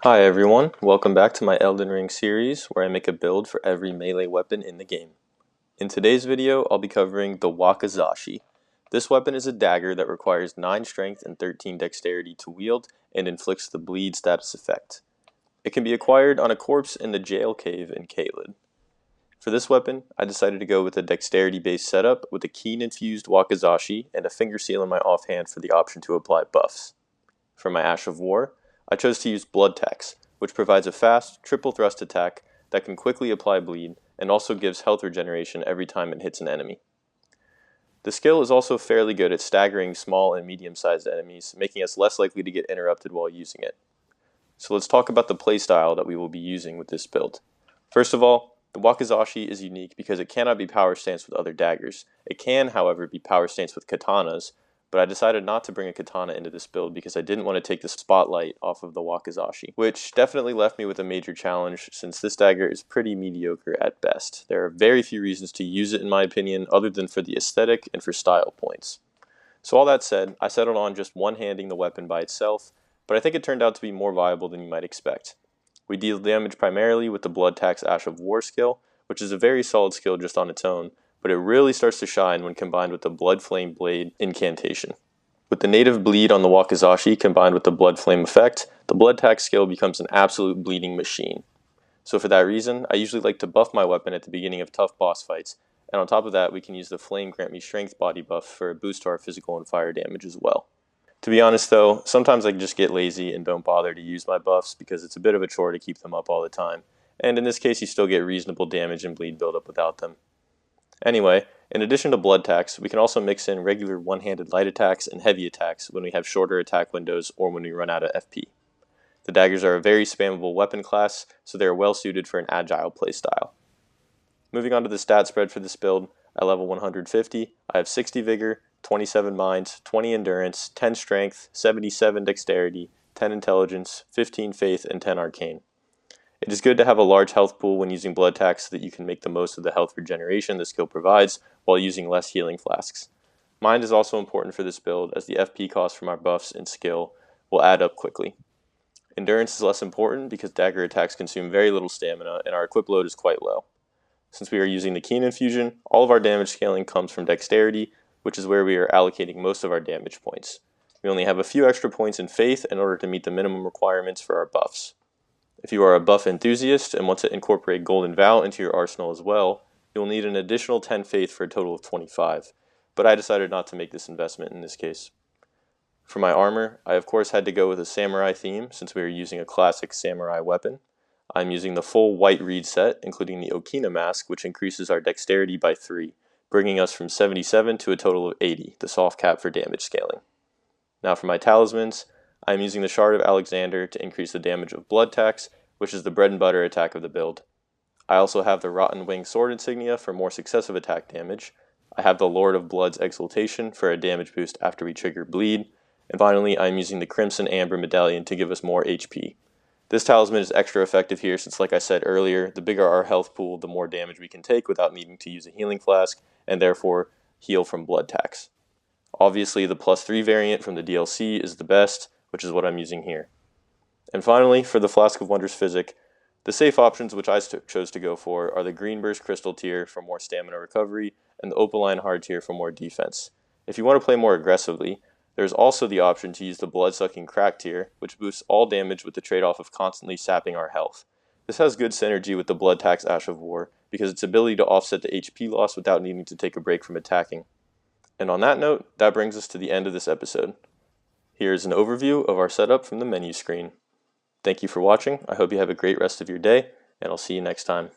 Hi everyone, welcome back to my Elden Ring series where I make a build for every melee weapon in the game. In today's video, I'll be covering the Wakizashi. This weapon is a dagger that requires 9 strength and 13 dexterity to wield and inflicts the bleed status effect. It can be acquired on a corpse in the jail cave in Caelid. For this weapon, I decided to go with a dexterity based setup with a keen infused Wakizashi and a finger seal in my offhand for the option to apply buffs. For my Ash of War, I chose to use Blood Tax, which provides a fast, triple thrust attack that can quickly apply bleed and also gives health regeneration every time it hits an enemy. The skill is also fairly good at staggering small and medium-sized enemies, making us less likely to get interrupted while using it. So let's talk about the playstyle that we will be using with this build. First of all, the Wakizashi is unique because it cannot be power stanced with other daggers. It can, however, be power stanced with katanas, but I decided not to bring a katana into this build because I didn't want to take the spotlight off of the Wakizashi, which definitely left me with a major challenge since this dagger is pretty mediocre at best. There are very few reasons to use it in my opinion other than for the aesthetic and for style points. So all that said, I settled on just one-handing the weapon by itself, but I think it turned out to be more viable than you might expect. We deal damage primarily with the Blood Tax Ash of War skill, which is a very solid skill just on its own, but it really starts to shine when combined with the Blood Flame Blade incantation. With the native bleed on the Wakizashi combined with the Blood Flame effect, the Blood Tax skill becomes an absolute bleeding machine. So for that reason, I usually like to buff my weapon at the beginning of tough boss fights, and on top of that, we can use the Flame Grant Me Strength body buff for a boost to our physical and fire damage as well. To be honest though, sometimes I just get lazy and don't bother to use my buffs because it's a bit of a chore to keep them up all the time, and in this case you still get reasonable damage and bleed buildup without them. Anyway, in addition to blood tax, we can also mix in regular one-handed light attacks and heavy attacks when we have shorter attack windows or when we run out of FP. The daggers are a very spammable weapon class, so they are well suited for an agile playstyle. Moving on to the stat spread for this build, at level 150, I have 60 vigor, 27 mind, 20 endurance, 10 strength, 77 dexterity, 10 intelligence, 15 faith, and 10 arcane. It is good to have a large health pool when using blood tax so that you can make the most of the health regeneration the skill provides while using less healing flasks. Mind is also important for this build as the FP cost from our buffs and skill will add up quickly. Endurance is less important because dagger attacks consume very little stamina and our equip load is quite low. Since we are using the Keen Infusion, all of our damage scaling comes from dexterity, which is where we are allocating most of our damage points. We only have a few extra points in faith in order to meet the minimum requirements for our buffs. If you are a buff enthusiast and want to incorporate Golden Vow into your arsenal as well, you'll need an additional 10 faith for a total of 25, but I decided not to make this investment in this case. For my armor, I of course had to go with a samurai theme since we are using a classic samurai weapon. I'm using the full white reed set, including the Okina mask, which increases our dexterity by 3, bringing us from 77 to a total of 80, the soft cap for damage scaling. Now for my talismans, I'm using the Shard of Alexander to increase the damage of Blood Tax, which is the bread and butter attack of the build. I also have the Rotten Wing Sword insignia for more successive attack damage. I have the Lord of Blood's Exaltation for a damage boost after we trigger bleed. And finally, I'm using the Crimson Amber Medallion to give us more HP. This talisman is extra effective here since, like I said earlier, the bigger our health pool, the more damage we can take without needing to use a healing flask, and therefore heal from blood tax. Obviously, the +3 variant from the DLC is the best, which is what I'm using here. And finally, for the Flask of Wondrous Physic, the safe options which I chose to go for are the Green Burst Crystal tier for more stamina recovery, and the Opaline Hard tier for more defense. If you want to play more aggressively, there's also the option to use the Blood-Sucking Crack tier, which boosts all damage with the trade-off of constantly sapping our health. This has good synergy with the Blood Tax Ash of War, because its ability to offset the HP loss without needing to take a break from attacking. And on that note, that brings us to the end of this episode. Here is an overview of our setup from the menu screen. Thank you for watching, I hope you have a great rest of your day, and I'll see you next time.